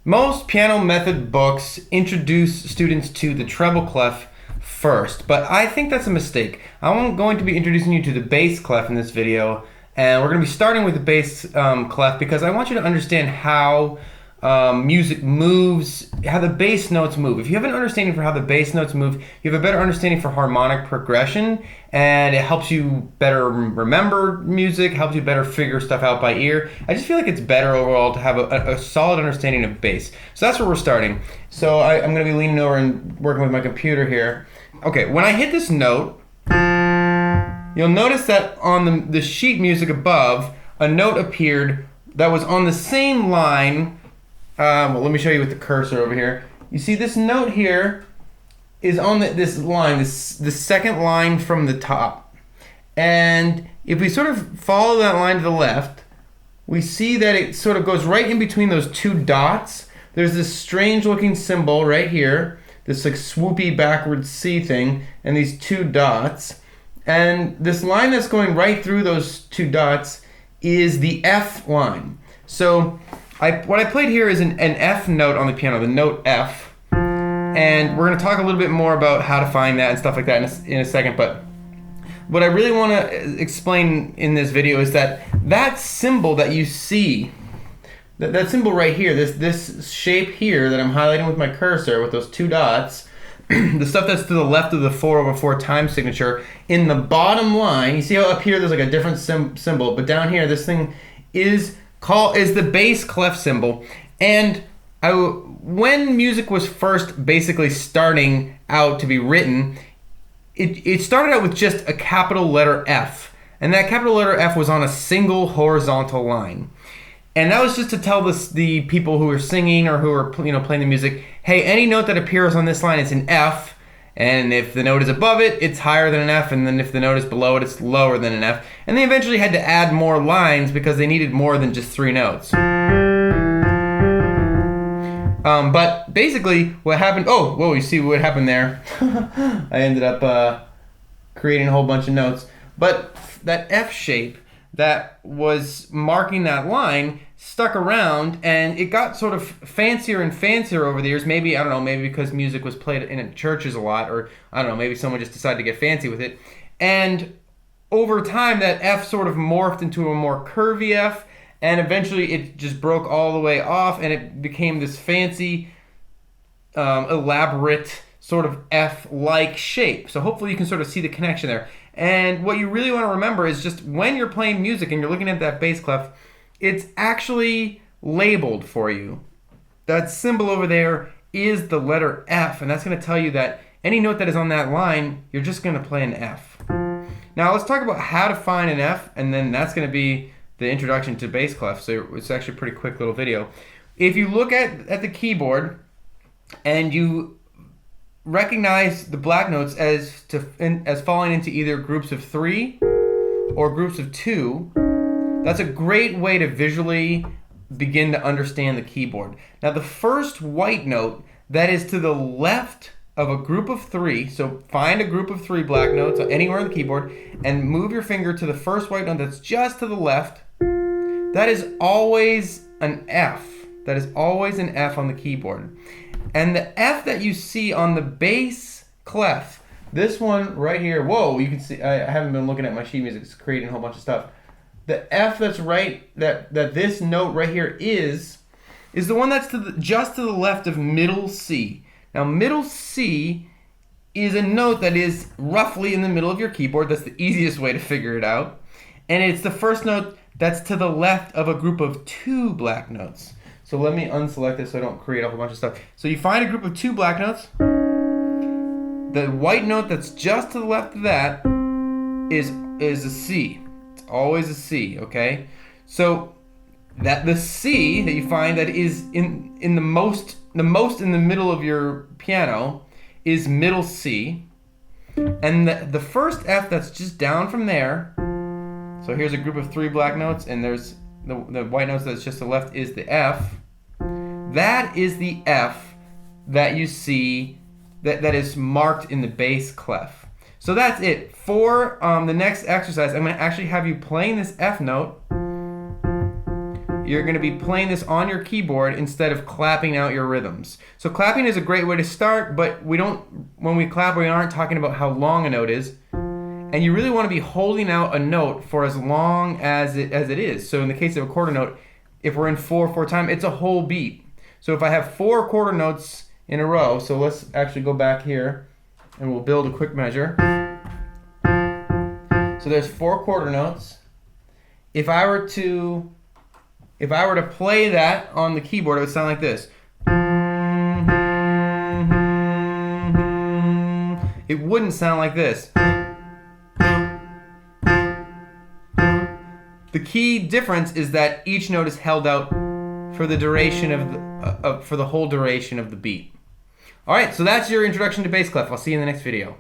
Most piano method books introduce students to the treble clef first, but I think that's a mistake. I'm going to be introducing you to the bass clef in this video, and we're going to be starting with the bass clef because I want you to understand how music moves, how the bass notes move. If you have an understanding for how the bass notes move, you have a better understanding for harmonic progression, and it helps you better remember music, helps you better figure stuff out by ear. I just feel like it's better overall to have a solid understanding of bass. So that's where we're starting. So I'm going to be leaning over and working with my computer here. Okay, when I hit this note, you'll notice that on the sheet music above, a note appeared that was on the same line. Well, let me show you with the cursor over here. You see this note here is on this line, the second line from the top. And if we sort of follow that line to the left, we see that it sort of goes right in between those two dots. There's this strange looking symbol right here, this like swoopy backwards C thing, and these two dots. And this line that's going right through those two dots is the F line. So what I played here is an F note on the piano, the note F, and we're going to talk a little bit more about how to find that and stuff like that in a second, but what I really want to explain in this video is that symbol that you see, that symbol right here, this shape here that I'm highlighting with my cursor with those two dots, the stuff that's to the left of the 4/4 time signature, in the bottom line, you see how up here there's like a different symbol, but down here this thing is the bass clef symbol. And when music was first basically starting out to be written, it started out with just a capital letter F, and that capital letter F was on a single horizontal line. And that was just to tell the people who were singing or who were playing the music, hey, any note that appears on this line is an F, and if the note is above it, it's higher than an F, and then if the note is below it, it's lower than an F. And they eventually had to add more lines because they needed more than just 3 notes. But basically what happened, you see what happened there? I ended up creating a whole bunch of notes. But that F shape that was marking that line stuck around, and it got sort of fancier and fancier over the years. Maybe, I don't know, maybe because music was played in churches a lot, or I don't know, maybe someone just decided to get fancy with it. And over time, that F sort of morphed into a more curvy F, and eventually it just broke all the way off, and it became this fancy, elaborate sort of F-like shape. So hopefully you can sort of see the connection there. And what you really want to remember is just when you're playing music and you're looking at that bass clef, it's actually labeled for you. That symbol over there is the letter F, and that's going to tell you that any note that is on that line, you're just going to play an F. Now let's talk about how to find an F, and then that's going to be the introduction to bass clef. So it's actually a pretty quick little video. If you look at the keyboard and you recognize the black notes as falling into either groups of 3 or groups of 2, that's a great way to visually begin to understand the keyboard. Now the first white note that is to the left of a group of 3, so find a group of 3 black notes anywhere on the keyboard and move your finger to the first white note that's just to the left. That is always an F. That is always an F on the keyboard. And the F that you see on the bass clef, this one right here, whoa, you can see, I haven't been looking at my sheet music, it's creating a whole bunch of stuff. The F that's right, that this note right here is the one that's just to the left of middle C. Now middle C is a note that is roughly in the middle of your keyboard. That's the easiest way to figure it out. And it's the first note that's to the left of a group of 2 black notes. So let me unselect this so I don't create a whole bunch of stuff. So you find a group of 2 black notes. The white note that's just to the left of that is a C. It's always a C, okay? So that the C that you find that is in the most in the middle of your piano is middle C. And the first F that's just down from there, so here's a group of 3 black notes, and there's the white notes that's just to the left is the F. That is the F that you see that is marked in the bass clef. So that's it. For the next exercise, I'm going to actually have you playing this F note. you're going to be playing this on your keyboard instead of clapping out your rhythms. So clapping is a great way to start, but when we clap, we aren't talking about how long a note is. And you really want to be holding out a note for as long as it is. So in the case of a quarter note, if we're in 4/4 time, it's a whole beat. So if I have 4 quarter notes in a row, so let's actually go back here and we'll build a quick measure. So there's 4 quarter notes. If I were to play that on the keyboard, it would sound like this. It wouldn't sound like this. The key difference is that each note is held out for the duration of for the whole duration of the beat. All right, so that's your introduction to bass clef. I'll see you in the next video.